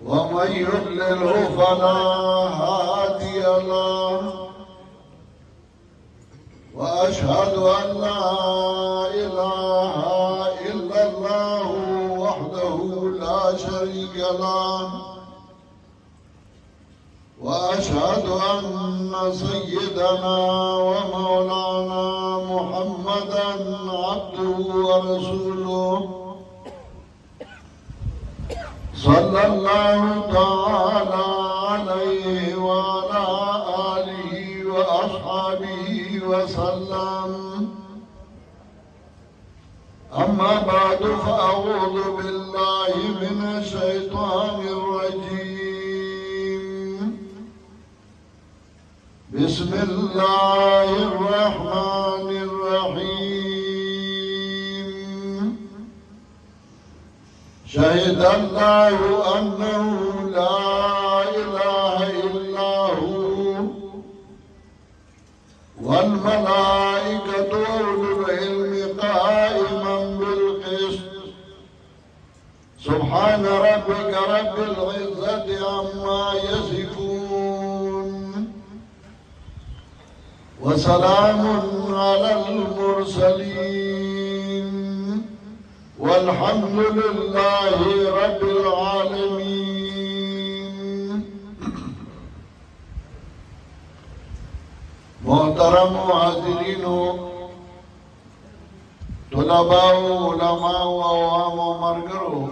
ومن يضلله فلا هادي له وأشهد أن لا إله إلا الله وحده لا شريك له وأشهد أن سيدنا ومولانا محمدا عبده ورسوله صلى الله تعالى عليه وعلى آله وأصحابه وسلم. أما بعد فأعوذ بالله من الشيطان الرجيم. بسم الله الرحمن الرحيم. شهد الله أنه لا إله إلا هو والملائكة أولو العلم قائما بالقسط. سبحان ربك رب العزة عما يصفون وسلام على المرسلين والحمد لله رب العالمين. محترم حاضرین، طلباء، علماء و عوام و مرګرو،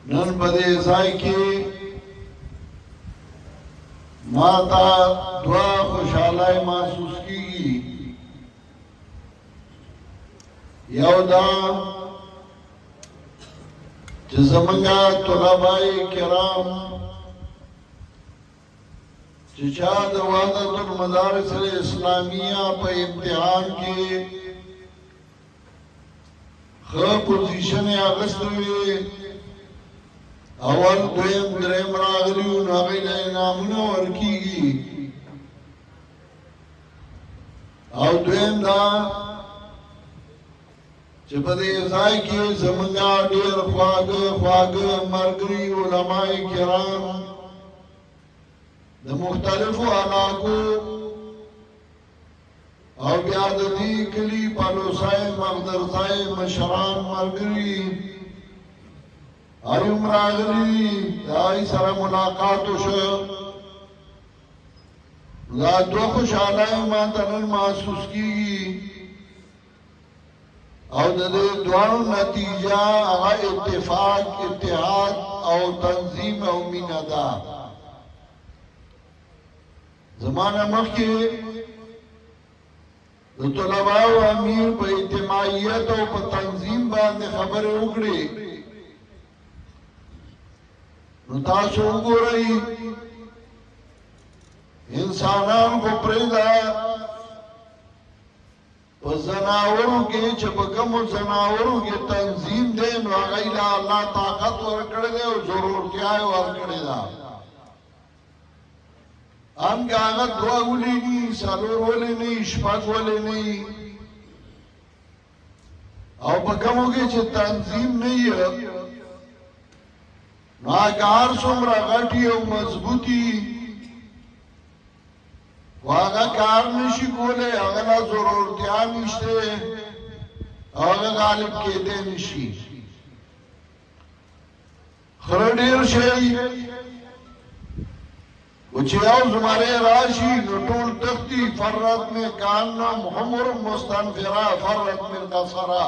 نن په دې ځای کې ما ته دوه خوشحالۍ محسوس کیږي. یو دا چې زمونږ طلباء کرام چې چا د وحدت المدارس الاسلامیه په امتحان کې ښه پوزیشن یې اخیستی وي، اول دویم دریم راغلي وو، نو هغوی له انعامونه ورکېږي. او دویم دا چې په دې ځای کې زمونږ ډېر خواږه ملګري علماء کرام د مختلفو علاقو او بیا د دې کلي پالوسای مقدرځای مشران ملګري هروم راغلي، د هغوی سره ملاقات وشو. دا دوه خوشحالۍ ما ته نن محسوس کېږي او د دې دواړو نتیجه هغه اتفاق، اتحاد او تنظیم او مینه ده. زمانه مخکې د طلباو امیر په اجتماعیت او په تنظیم باندې خبرې وکړې، نو تاسو وګورئ انسانان خو پرېږده، په زناورو کې چې په کومو زناورو کې تنظیم دی، نو هغوی له الله طاقت ورکړی دی او ضرورتیا یې ورکړې ده. ان که هغه دوه ولې نی، څلور ولې نی، شپږ ولې نی، او په کومو کې چې تنظیم نه وي، نو هغه هر څومره غټي او مضبوطي هغه کار نشي کولی، هغه له ضرورتیا نشته، هغه غالب کېدی نشي. خره ډېر شی و چې یو زمری راشي نو ټول تختی. فرت میں کانم حمر مستنفرا فرت من قصرا.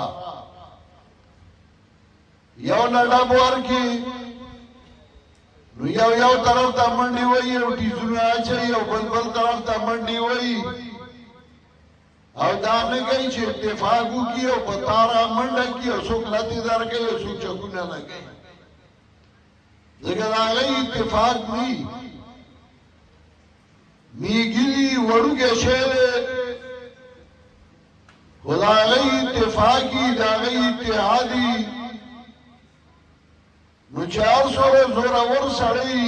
یو لډب ورکي نو یو طرف ته منډي وایي او ټیزونه اچوي، او بل طرف ته منډي وایي، او دا نه کوي چې اتفاق وکړي او په تاره منډه کړي او څوک لتې درکوي او څوک چکونه لګوي. ځکه د هغوی اتفاق نه وي، میږي وړوکی شی دی، خو د هغوی اتفاقي، د هغوی اتحادي، نو چې هر څومره زورور سړی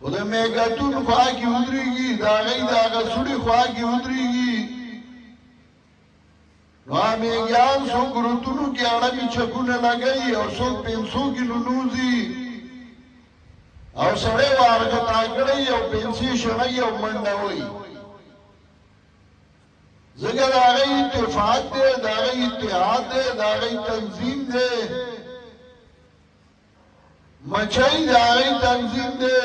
خو د میګاتون خوا کې ودرېږي، د هغوی د هغه سوړي خوا کې ودرېږي، نو امیگیان سو گروتونو کی اڑمی چکونه لگئی او سو پینسو کی ننوزی او سڑے وارگتا کڑی او پینسی شنئی او منڈوئی زگر آگئی اتفاق دے داگئی اتحاد دے داگئی تنظیم دے مچائی داگئی تنظیم دے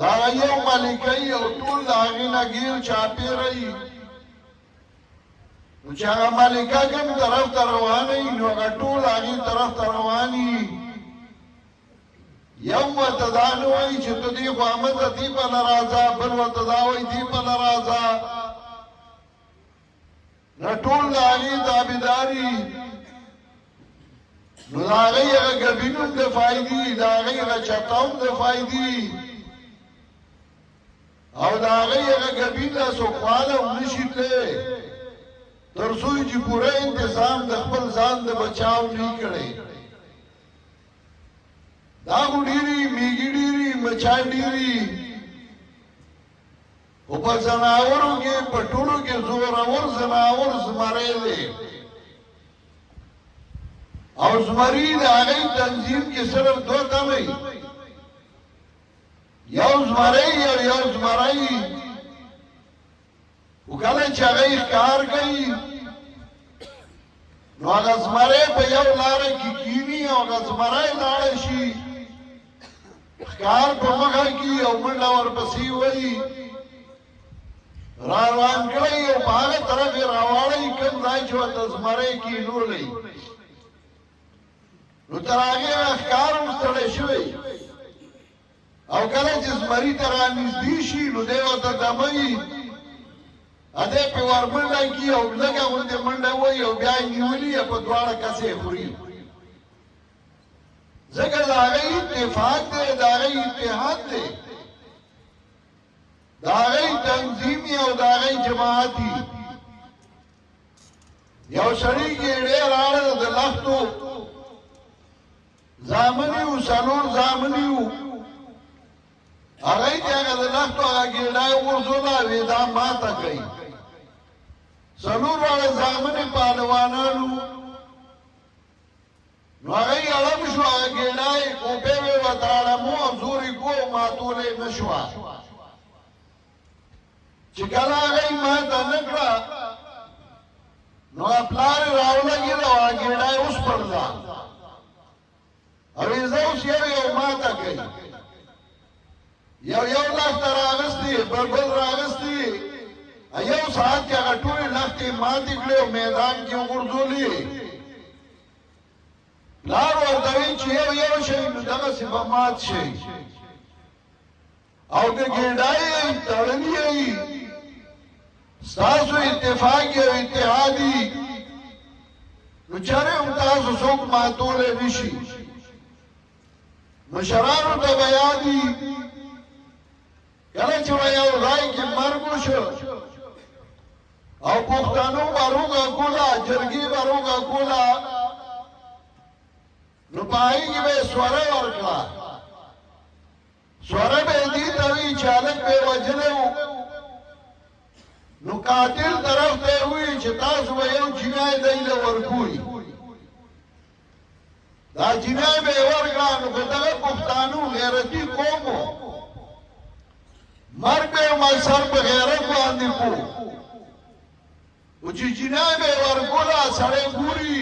داگئی او ملکئی او طول داگئی نگیر چاپی رئی نو چاگا ملکہ کم طرف تروانی نو اگا طول آگئی طرف تروانی یو وتدانوئی چه تو دی خوامد دی پا لرازا بل وتداوئی دی پا لرازا نو طول داگئی تابداری نو داگئی اگا گبینون دفائی دی داگئی اگا چطاون دفائی دی او داگئی اگا گبین دا سکوالا انشید لے ترسوی جی پورا انتظام د خپل ځان د بچاو نه کړي دا ګډيري میګيري مچای ډيري او په زناورو کې پټولو کې زور اور زناور زمره دي او زمري د هغه تنظیم کې صرف دوه تمه یو زمره یو زمره وکاله چې هغه ښکار کوي نو هغه زمری په یو لاره کې کینی او هغه زمری لاړ شي ښکار په مخه کې او منډه ورپسې وایي را روان کړی او په هغه طرف یې راواړی کوم ځای چې ورته زمری کینولی نو تر هغې ښکار هم ستړی شوی او کله چې زمري ته رانږدې شي نو دی ورته دموي اده په ورمنډه کې او لږه غوندې منډه وایي او بیا یې نیولي په دواړه کسې خوري ځکه د هغې اتفاق دی د هغې اتحاد دی د هغې تنظیمي او د هغې جماعتي یو سړي ګېډې راړه د لښتو زامني وو څلور زامني وو هغې ته هغه د لښتو هغه ګېډه یې وغورځوله وې دا ماته کوي څلور واړه زامنې پهلوانانو نو هغې اړم شو هغه ګېډه یې کوپې وې ورته اړمو او زور یې کو ماتولی نه شوه چې کله هغې ماته نه کړه نو پلار یې راولګېده او هغه ګېډه یې وسپړله او یې زه اوس یو ماته کوي یو لښته راغستې بل راغستې یو ساعت کې هغه ټولې لښتې ماتې کړې او میدان کې وغورځولې پلار ورته وایي چې یو شی نو دغسې به مات شي او که ګېډه یې تړلي یې ستاسو اتفاق او اتحاد یي نو چېرې هم تاسو څوک ماتولی نه شي مشرانو ته به یاد وي کله چې به یو ځای کې مرګ وشو او پښتنو به روغه کوله جرګې به روغه کوله نو په هغې کې به یې سوره ورکړه سوره به یې دې ته وي چې هلک به یې وژلی و نو قاتل طرف ته یې ووایي چې تاسو به یو جنای دی له ورکوئ دا جنای به یې ورکړه نو که دغه پښتانو غیرتي قوم و مرګ به یې سر په غیرت باندې کو او چې جنای به یې ورکوله سړی ګوري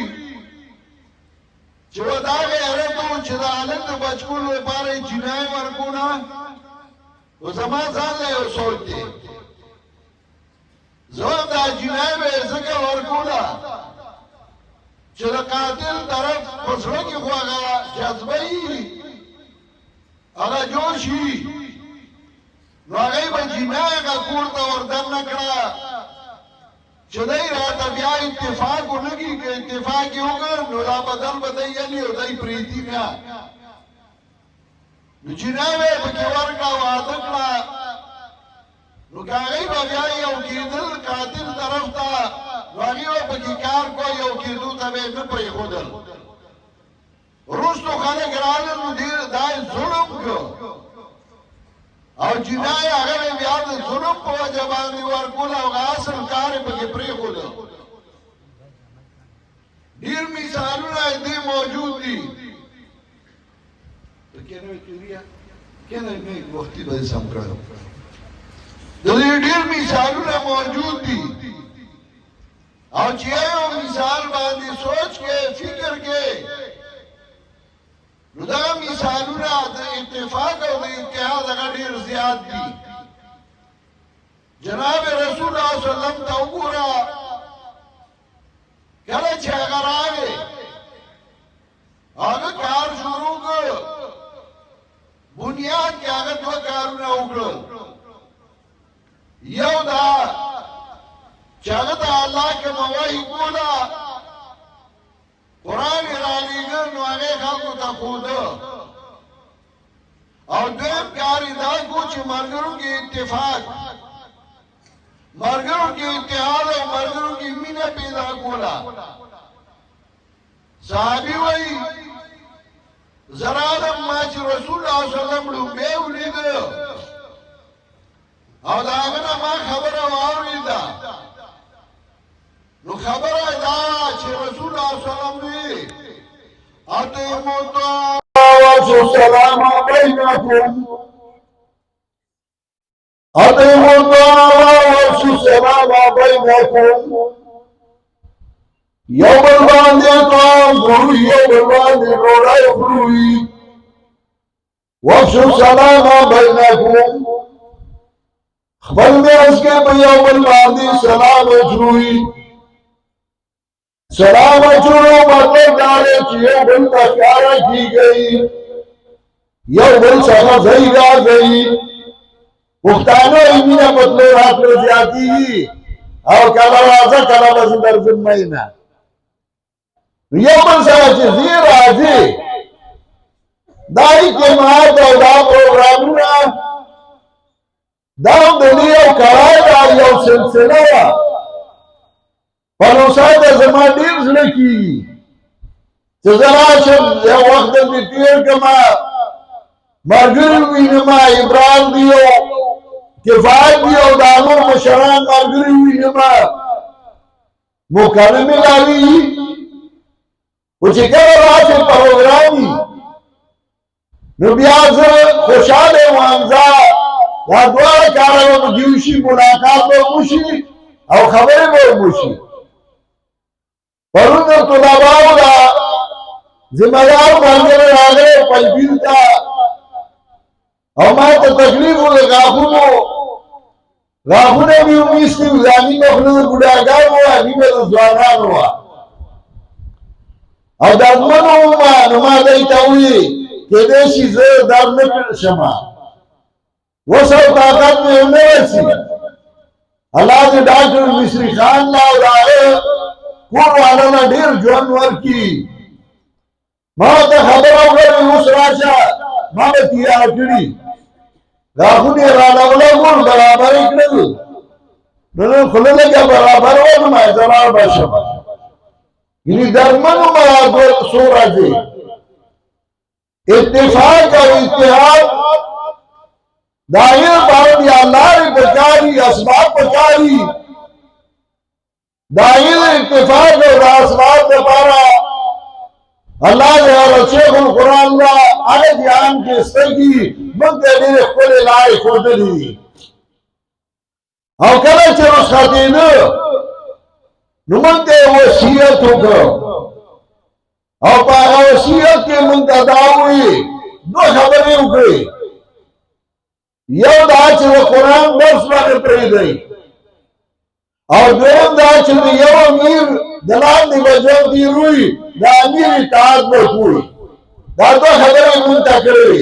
چې دا غیرت و چې د هلک د بچکولو لپاره یې جنای ورکونه نو زما ځان له یو سوچ دی زه هم دا جنای به یې ځکه ورکوله چې د قاتل طرف په زړه کې خو هغه جذبه وي هغه جوش وي نو هغې به جنای هغه کور ته وردننه کړه چې دی راته بیا اتفاق ونه کړي که اتفاق یې وکړ نو دا بدل به دی یلي او دی پرېږدي بیا نو جنای به یې پکې ورکړه واده کړه نو که هغې به بیا یو کېدل قاتل طرف ته نو هغې به پکې کار کوه یو کېدو ته به یې نه پرېښودل وروستو خلک راغلل نو دا یې ظلم کړ او جنای هغه بیا د ظلم په وجه باندې ورکول او اصل کار پکې پرېښود. ډېر مثالونه دې موجود دي. کنه مې وختي به سم کړو. د دې ډېر مثالونه موجود دي او چې یو مثال باندې سوچ کې فکر کې نو دا مثالونه د اتفاق او د اتحاد هغه ډېر زیات دي. جناب رسول الله صلی الله علیه وسلم ته وګوره کله چې هغه راغی هغه کار شروع کړ. بنیاد کې هغه دوه کارونه وکړل. یو دا چې هغه د الله کومه وحی کوله قرآن را لیږه نو هغې خلکو ته ښوده. او دویم کار یې دا کو چې ملګرو کې اتفاق، ملګرو کې اتحاد او ملګرو کې مینه پیدا کوله. صحابي وایي زه راغلم ما چې رسول الله صلی الله علیه وسلم لومبی ولیده او د هغه نه ما خبره واورېده. نو خبره دا چې رسول الله صلی الله علیه وسلم وی اطیعوا الله وافشوا السلام بینکم، اطیعوا الله وافشوا السلام بینکم. یو بل باندې طعام خورئ، یو بل باندې ډوډۍ خورئ. وافشوا السلام بینکم، خپل منځ کې په یو بل باندې سلام اچوئ. سلام اچولو مطلب دا دی چې یو بل ته ښکاره کېږئ، یو بل څخه ځای راځئ. پښتانه یې مینه مطلب راتلو زیاتېږي او کله راځه کله به زه درځم مینه. یو بل سره چې ځې راځې دا اجتماعات او دا پروګرامونه دا هم د دې یو کړای ده، یو سلسله ده. پلوسا ته زما ډېر زړه کېږي چې زه راشم یو وخت مې تېر کړمه، ملګري ووینمه، عمران دي او کفایت دي او دا نور مشران ملګري ووینمه، مکالمې لاوي. خو چې کله راشي پروګرام وي نو بیا زه خوشحاله وایم. دا دواړه کاره به مو وشي، ملاقات به وشي او خبرې به وشي. پرون د طلباو دا ذمہ دار ملګری راغلی پنجپیر ته او ما ته تکلیف و د غاښونو، غاښونه مې ومیستي وو. دا نیمه خوله د بوډاګانو وه، نیمه د ځوانانو وه او دردمنو ومه. نو ما دی ته وویل کېدای شي زه درد نه شمه، وس او طاقت مې ونه رسي. الله دې ډاکټر مصري خان له او د هغه کور والا له ډېر ژوند ورکړي. ما ته خبره وکړه اوس راشه، ما به تیار کړي، غاښونه یې راډوله ګول برابر یې کړل. نو نن خوله لږه برابر وکړم زه لاړ شم. یعنې درمنو ما څو راځي اتفاق او اتحاد دایر باندې لارې پکاري، اسباب پکاري. دایر اتفاق او د اسباب لپاره الله دې شیخ القرآن لا هغه بیان کې سترګې موږ ته ډېرې ښکلې لارې ښودلې دي. او کله چې رخصتېده نو موږ ته یې وصیت وکړ او په هغه وصیت کې موږ ته دا وویل، دوه خبرې وکړې. یو دا چې د قرآن درس باندې پرېږدئ او دویم دا چې د یو امیر د لاندې به ژوند تېروي، د امیر اطاعت به کوئ. دا دوه خبرې موږ ته کړې.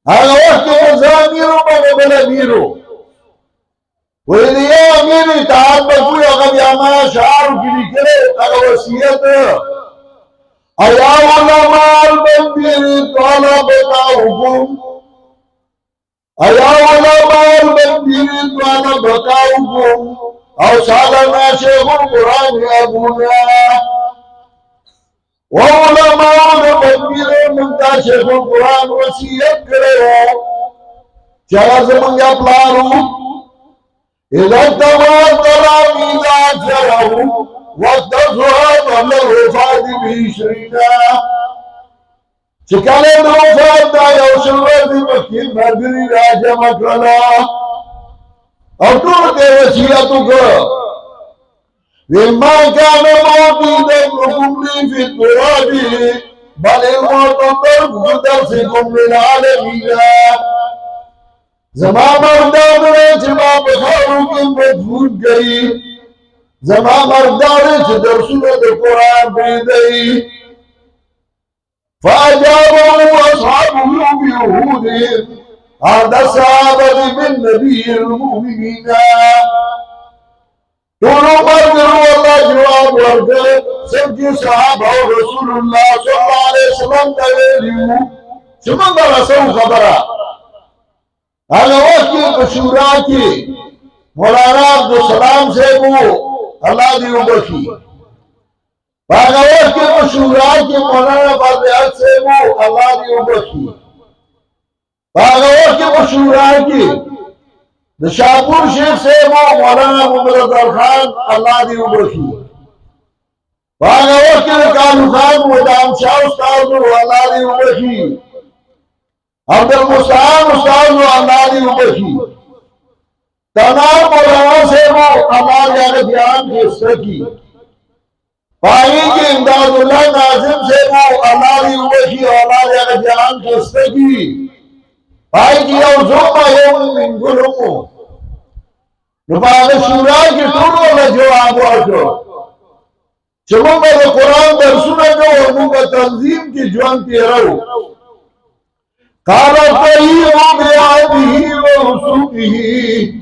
هغه وخت کې زه امیر وم او بل امیر و. وایي د یو امیر اطاعت به کوئ. هغه بیا ما اشعارو کې لیکلی هغه وصیت ایا علماء المنبر طلبتهم، ایا علماء المنبر طلبتهم او سالنا شیخ القرآن ابونا. وعلماء المنبر منتا شیخ القرآن وصیت کرے چاہا زمانگا پلارو اذا تبادر میزا چرہو وقت صحاب اللہ وفاد بیشرینا چکالے دو وفاد دا یوشن وردی مکین مردی راجہ مکرلا اور طور دے وسیعتو کا وما كان موجودا لكم لي في التراب بل الموت درسكم للعالمين زمان مردان ريچ ما بخارو کی مدفون گئی زمان مردان ريچ درسون القرآن بيدئی فأجابوا أصحابه بيهودهم هذا الصحابة بالنبي المؤمنين دونوں مرگروں اللہ جواب ورکر سب کی صحابہ رسول اللہ صلی اللہ علیہ وسلم دویلیو چمن برسو خبرہ آگا وقت کی قشورہ کی مولانا عبدالسلام سے وہ اللہ دیو بخی آگا وقت کی قشورہ کی مولانا فاتحات سے وہ اللہ دیو بخی آگا وقت کی قشورہ کی شاہپور شیخ سے وہ مولانا محمد خان اللہ دی عمرخی باغا وقت کالو خان ودام شاہ استاذ اللہ دی عمرخی عبدالمستعان استاذ اللہ دی عمرخی تنام مولانا سے وہ اللہ جانے بیان کی سکی باغی کی امداد اللہ ناظم سے وہ اللہ دی عمرخی اللہ جانے بیان کی سکی باغی کی اوزوما یوم من گلومو نباغ شورا کی طول والا جواب ورکو چمون با قرآن درسونا جو ورمون با تنظیم کی جوان تیرو قال طیبو بیعبه ورسوله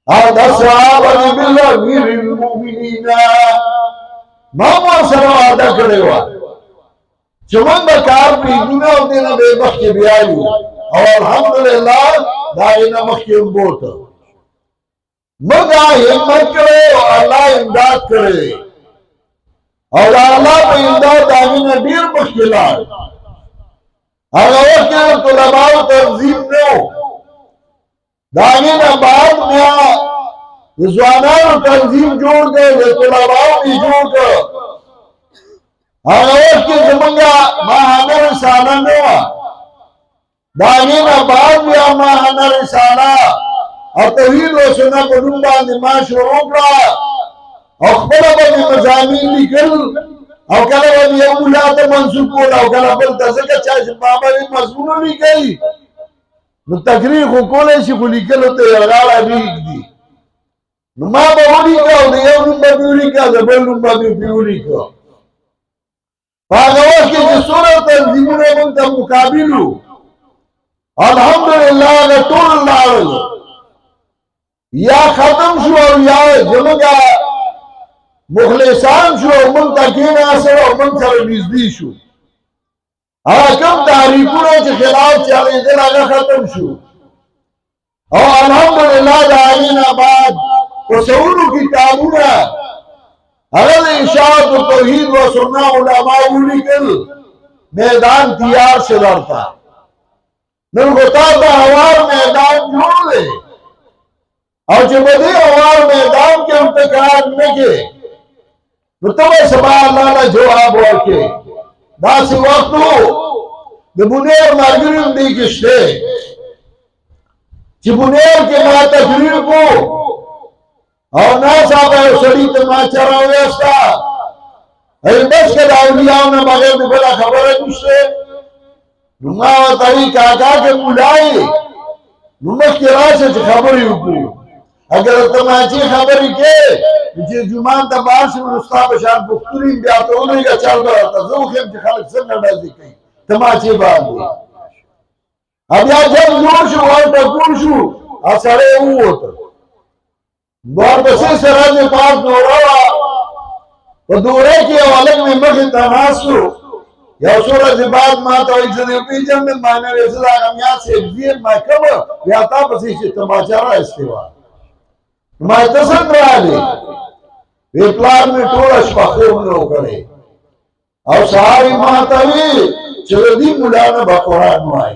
هذا صحابة بالأمير المؤمنين ماما سنو آدھا کرے ہوا چمون با کار پیجونا دینا بے بخت بیایو اور الحمدللہ دائنا مخیم بوتا مگا ہمت کرے اور اللہ امداد کرے اور اللہ پہ امداد آمین دیر مشکلات اگر وقت کے طلباء تنظیم نو دامین آباد میں رضوانان تنظیم جوڑ گئے طلباء بھی جوڑ گئے اگر وقت کے زمانگا ماہانہ رسالہ نوا دامین آباد میں ماہانہ رسالہ اور توحید و سنہ کو نمبا نماز شروع کرا اور خبرہ بنی مضامین لکل اور کلا بنی اولاد منصوب کولا اور کلا بلتا سکا چاہش بابا بھی مضمون لی گئی نو تقریر کو کولے شی کو لکل ہوتے اغالا بیگ دی نو ما باولی کا اور دیو نمبا بیولی کا زبر نمبا بیولی کا فاغواش کی جسورہ تنظیمون منتا مقابلو الحمدللہ اگر طول اللہ رضا یا ختم شو اور یا جمعہ مخلصان شو اور منتقین آسر اور منتر نزدی شو کم تحریکون ہے خلاف چاہے دل آگا ختم شو اور الحمدللہ دارین آباد وسعودو کتابون اگر اشاعت و توحید و سنہ علماء اولی کل میدان تیار سے لڑتا نلغتا تا ہوار میدان جوڑ لے اور جو بدی اوار میدان کے انتقاد میں کے تو تمہیں سبا اللہ نے جواب ورکے داسی وقتو دبونیر مرگرین دی کشتے چی بونیر کے ماں تقریر کو اور ناسا پہ سڑی تماچا رویستا بس کے داولیاؤں نے بغیر بلا خبر ہے کشتے نمہ و تاوی کاکا کے ملائی نمہ کی راشے چی خبری ہوکو اگر تماچی خبری کے جی جمان تا باش من استاد بشار بختورین بیاتا ہونے کا چل رہا تھا زوخیم چی خلق سن نڈا دی کئی تماچی بات دی اب یا جب زور شو اور تکور شو اثرے ہوتا بار بسی سراج پاک دورا و دورے کی اولک میں مخی تناسو یا سورج بعد ماتا و اجزدی پیجن میں مانے رسل آگمیات سے ابزیر میں کب یا تا بسی چی تماچا رہا استیوا میں تسند رہا لی ویپلان میں ٹوڑا شپاخور نو کرے اور سہاری ماتوی چلدی مولانا با قرآن مائی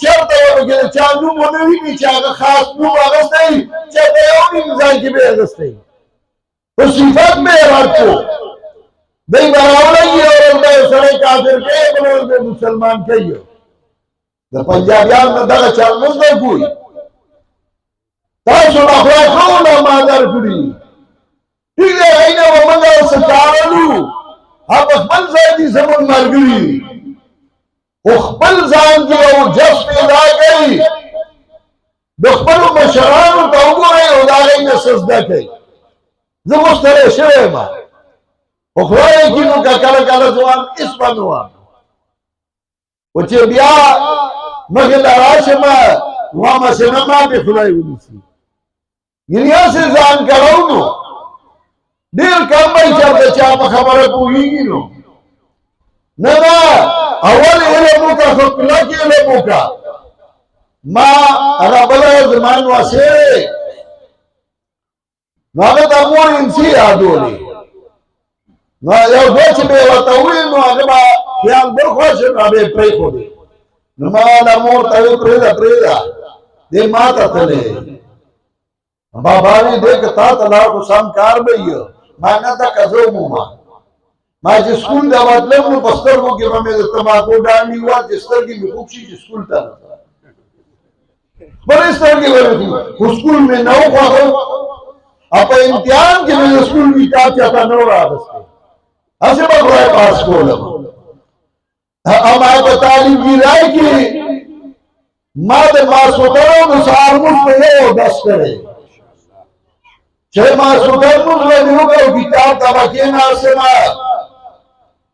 چرته ورګه چا نوم ونه ویني چې هغه خاص نوم اغستی چرته یو انسان کې به اغستی په صفات به راځو دای براولای او د سره کافر کې بل مسلمان کوي د پنجابیان نه دغه چل نه کوي تاسو اخلاقونه ما درکړي ټیک دی اینه ومنګه سچارلو هغه خپل ځای دي زمون مرګري او خپل ځان کې او جس پیدا کوي د خپل مشرانو ته وګورئ او دا غي نه سجده کوي زه مستره شوی ما او خدای کې نو کله کله ځوان اس باندې او چې بیا مګر راشه ما وامه سينما به خدای ونیسي ګنیا سي ځان کړو نو ډیر کم به چې چا په خبره پوهیږي نو نه اول علم کا خپل کې علم کا ما هغه بل زمان واسه هغه د امور انسي یادولې نو یو دوه چې به وته وي نو هغه خیال بل خوښ نه به پرې خو دي نو ما د امور ته پرې دا دې ما ته تلې بابا دې کتا تلا کو سم کار به یو ما نه تا کزو ما چې سکول دا مطلب نو پستر کو کې مې تماکو ډاڼي وا چې ستر کې مې خوب شي چې سکول ته برستر کې ورته سکول مې نو خو اپ امتحان کې مې سکول وی تا چاته نو راغسته اسه به غوړای پاس کولم اما په تعلیم کې راي کې ما د ماسوترو نو سارموس په یو داس کړي چې ما سوترموس له یو کتاب دا کې ناسما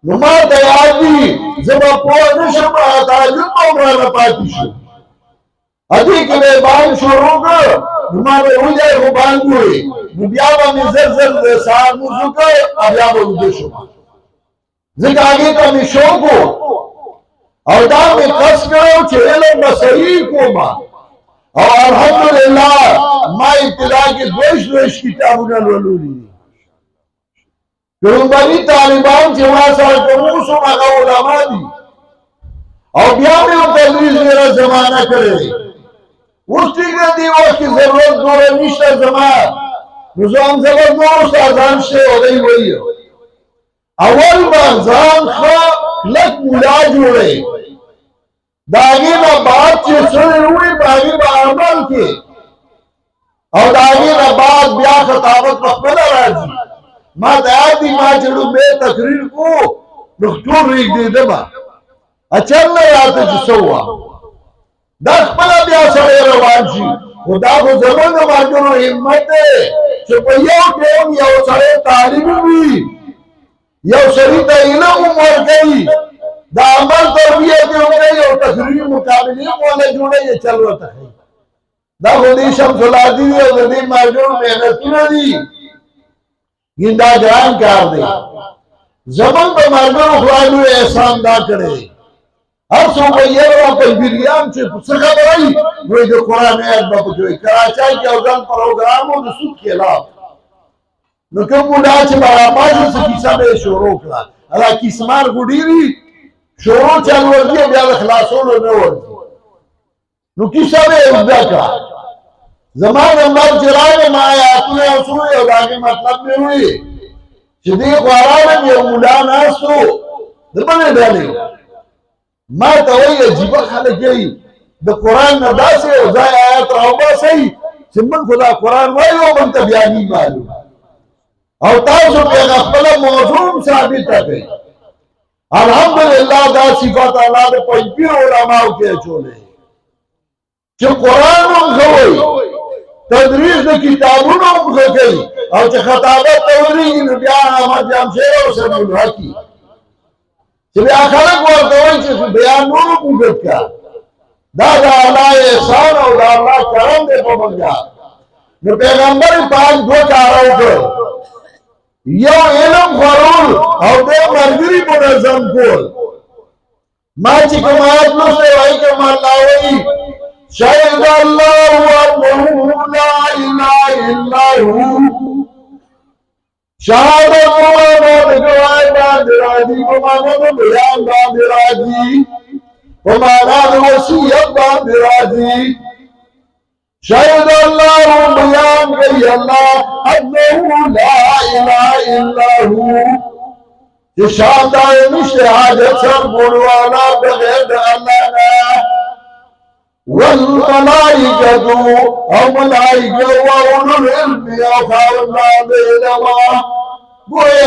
نو ما ته یاد دي زما په نشم تعجب عمره نه پاتې شو ادي کې به باندې شروع کړ نو ما به وځي خو باندې نو بیا باندې زر سارموس وکړ بیا به ودې شو ځکه هغه ته مې شوق او دا مې قص کړو چې علم صحیح کوما او الحمدلله ما ابتدا کې دوش کتابونه لولولي ګورباني طالبان چې ما سره کوم څو هغه علما دي او بیا مې تدریس لپاره زمانہ کړې اوس څنګه دی وخت ضرورت نور نشته زمانہ نظام زبر نور استادان شه او دی وایو اول ځان خو لک مولا جوړې داغی نا بعد چی سوئی ہوئی باغی با عمل کی او داغی نا بعد بیا خطابت مخبلا راجی ما دیادی ما چڑو بے تقریر کو دکتور ریک دی دما اچھل نا یاتا چی سوا دا خبلا بیا سڑے روان شی خدا کو زمان ماجنو حمد دے چی پا یو ٹیم یو سڑے تعلیم بھی یو سریتا علم عمر گئی دا عمل تربیت ہوگئی اور تقریر مقابلی والا جوڑے یہ چل رہا ہے دا خودی شمس العادی دی اور دی مارجون محنتی نہ دی گندہ جان کار دے زمان پہ مارجون اخوانو احسان دا کرے ہر سو بیر و پنجیریان چھے سکھا برائی وہی جو قرآن آیت باپو جوئی کراچائی کے اوزان پروگراموں جو سود کے علاق نو کم مڈا چھے بارا پاسے سے کسا بے شروع کرا اللہ کسمار گوڑی ری شروع چل ورزی بیا د خلاصولو نه ورزي نو کیسه به ودا کا زمان الله جلال ما آیاتونه او سورې او داغه مطلب به وي چې دې قرآن یو مولا ناسو دبنه ډالې ما ته وایي عجیب خلک یې د قرآن نه داسې او ځای آیات راوباسي چې موږ خدا قرآن وایو موږ ته بیا نه معلوم او تاسو په خپل موضوع ثابت کړئ الحمدللہ دا صفات اللہ دے پنجیر علماء کے چولے چھ قرآن ہم خوئی تدریس دے کتابون ہم خوئی اور چھ خطابت توریگی نبیان احمد جام شیر و سبیل الحقی چھ بیا خلق ورطوئی چھ بیان نور موجود کا دا اللہ احسان اور دا اللہ کرم دے پمنگا نو پیغمبر پاک دو کاروں کر یو علم خورول او دے مرگری منظم کول ما چی کمایت نسلے وائی کم اللہ وئی شاید اللہ وانہو لا الہ الا ہو شہادت ممانو دکوائی باندراجی ممانو بیان باندراجی ومانا د وصیت باندې راځي شاید الله بیان کوي الله انه لا اله الا هو چې شاده نشته حاجت سر ګوروالا بغیر د الله نه والملائکة او ملائکه واولو العلم او خاوندان د علم گویا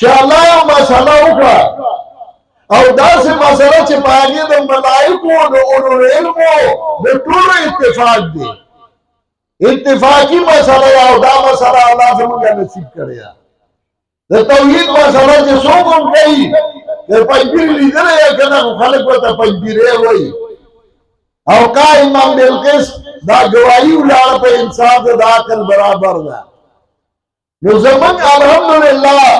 چې الله یو مسله وکړه او داسې مسله چې په هغې د ملائکو د اولو العلم د ټولو اتفاق دی اتفاقی مسله او دا مسله الله زموږ نصیب کړې ده د توحید مسله چې څوک هم کوي د پنځپیر لیدلی یا که نه خو خلک ورته پنځپیرې وایي او قائماً بالقسط دا گواهی ولاړه په انصاف د عقل برابر ده نو زموږ الحمدلله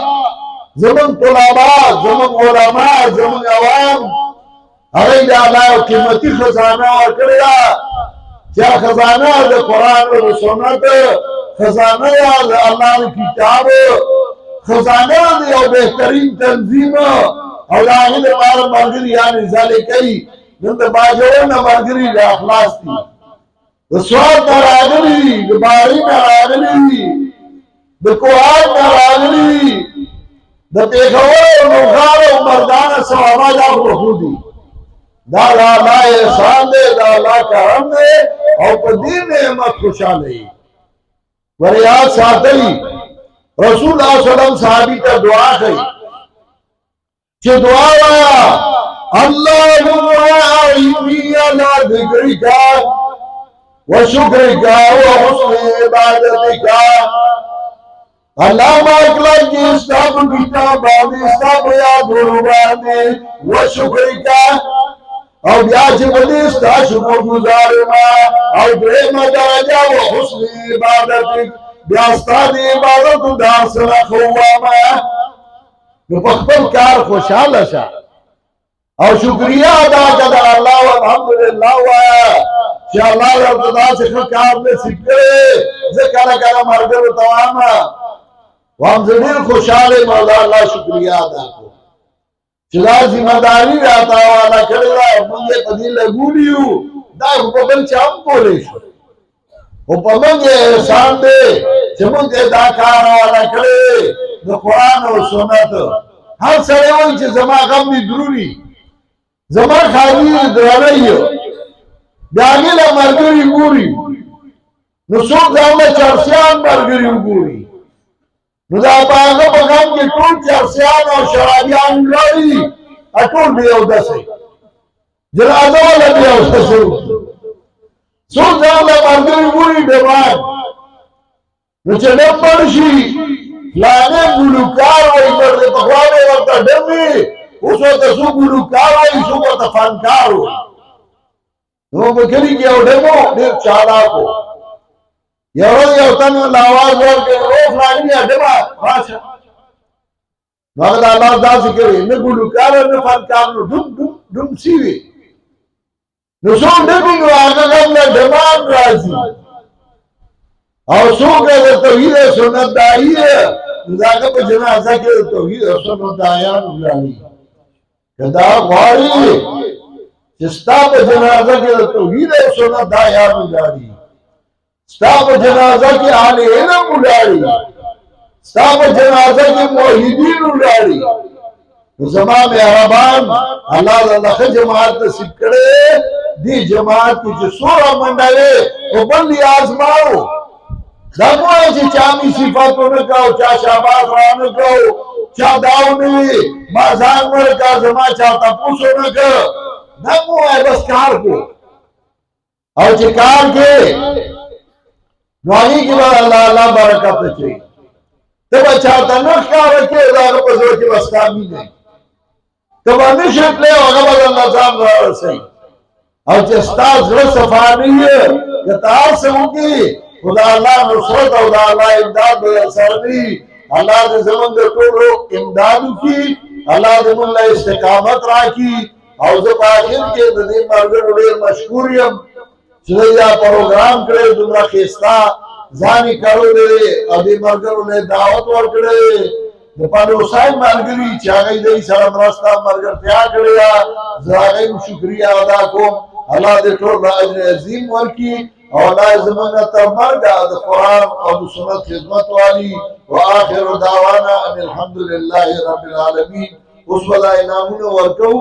زمون طلبا زمون علماء زمون عوام هغوی د الله یو قیمتي خزانه ورکړې ده چې خزانه د قرآن او د سنت خزانه د الله د کتاب خزانه د یو بهترین تنظیم او د هغې لپاره ملګریان ځالې کوي نن د باجوړ نه ملګري د اخلاص دي د سوات نه راغلي دي د باري نه راغلي دي د کوهاټ نه راغلي دي د پېښور او نوښار او مردان صحابه دا خو دي دا د الله احسان دی دا الله کرم دی او په دې نعمت خوشحاله یي ور یاد ساتئ رسول الله صلی الله علیه وسلم صحابي ته دعا کوي چې دعا وایه اللهم اعني على ذكرك وشكرك وحسن عبادتك اللہ ماکلہ کی استاب کتابانی استاب یادونو باندی وشکرکا او بیاچ بدی استا شکر گزارما او درم درجہ و حسن عبادتک بیاستا دی عبادت دار سره خواما نو پخپل کار خوشحال شا او شکریہ ادا کدا اللہ والحمدللہ وایا چې الله ورته داسې ښه کار نصیب کړی زه کله کله ملګرو ته وایم وام زه ډېر خوشحاله یم او د الله شکریه ادا کوم چې دا ذمهداري راته حواله کړې ده موږ یې په دې لګولي یو دا خو په بل چا هم کولی شو خو په موږ یې احسان دی چې موږ یې دا کار حواله کړی د قرآن او سنت هر سړی وایي چې زما غم دې دروړي زما خالي درنی بیا هغې له ملګري ګوري نو څوک د هغه چرسیان ملګري وګوري نو دا په هغه په غم کې ټول چرسیان او شرابیان ولاړي ټول به یو داسې جنازه والا به یو داسې څوک د هغه ملګري ګوري بیمار نو چې ډم مړ شي فلانې ګلوکار وایي مرد پخوا به ورته ډم وي اوس ورته څوک ګلوکار وایي څوک ورته فنکار وایي نو په کلي کې یو ډم و ډېر چالاک و یو ورځ یو تن له اواز ورکړې او فلاني ډمه راشه نو هغه د الله داسې کوي نه ګلوکار نه فنکار نو ډم ډم ډم سی وي نو څوک ډمي نو هغه هم له ډمان راځي او څوک د توحید او سنت داعي نو د هغه په جنازه کې د توحید او سنت داعیان ولاړي که دا غواړي چې ستا په جنازه کې د توحید او سنت داعیان ولاړي ستا په جنازه کې اهل علم ولاړي ستا په جنازه کې موحدین ولاړي نو زما مهربان الله د ښه جماعت نصیب کړی دې جماعت کې چې څومره منډه وې او بل یې آزماو دا مو وایي چې چا مې صفت ونه کړو چا شاباس رانه کړو چا دا ونه وي ما ځان ورکړه زما چا تپوس ونه کړ دا مو وایي بس کار کو او چې کار کې نو هغې کې به الله برکت اچوي ته به چاته نه ښکاره کړې د هغه په زړه کې به ستا مینه ته به نه شې تللی او هغه به درله ځان رارسوي او چې ستا زړه صفا نه وي که ته هر څه وکړې خو د الله نصرت او د الله امداد به در سره نه وي الله دې زموږ د ټولو امداد وکړي الله دې موږ له استقامت راکړي او زه په آخر کې د دې ملګرو ډېر مشکور یم چې دا پروګرام کړی دومره ښایسته ځان یې کړی او دې ملګرو له دعوت ورکړی د پالوسای ملګري چې هغه دې سره مرسته ملګرتیا کړې ده زه هغه شکریا ادا کوم الله دې ټول اجر عظیم ورکړي او الله زمونږ تر مرګه د قرآن او د سنت خدمت والی واخر دعوانا ان الحمد لله رب العالمین اوس ولا انعامونه ورکو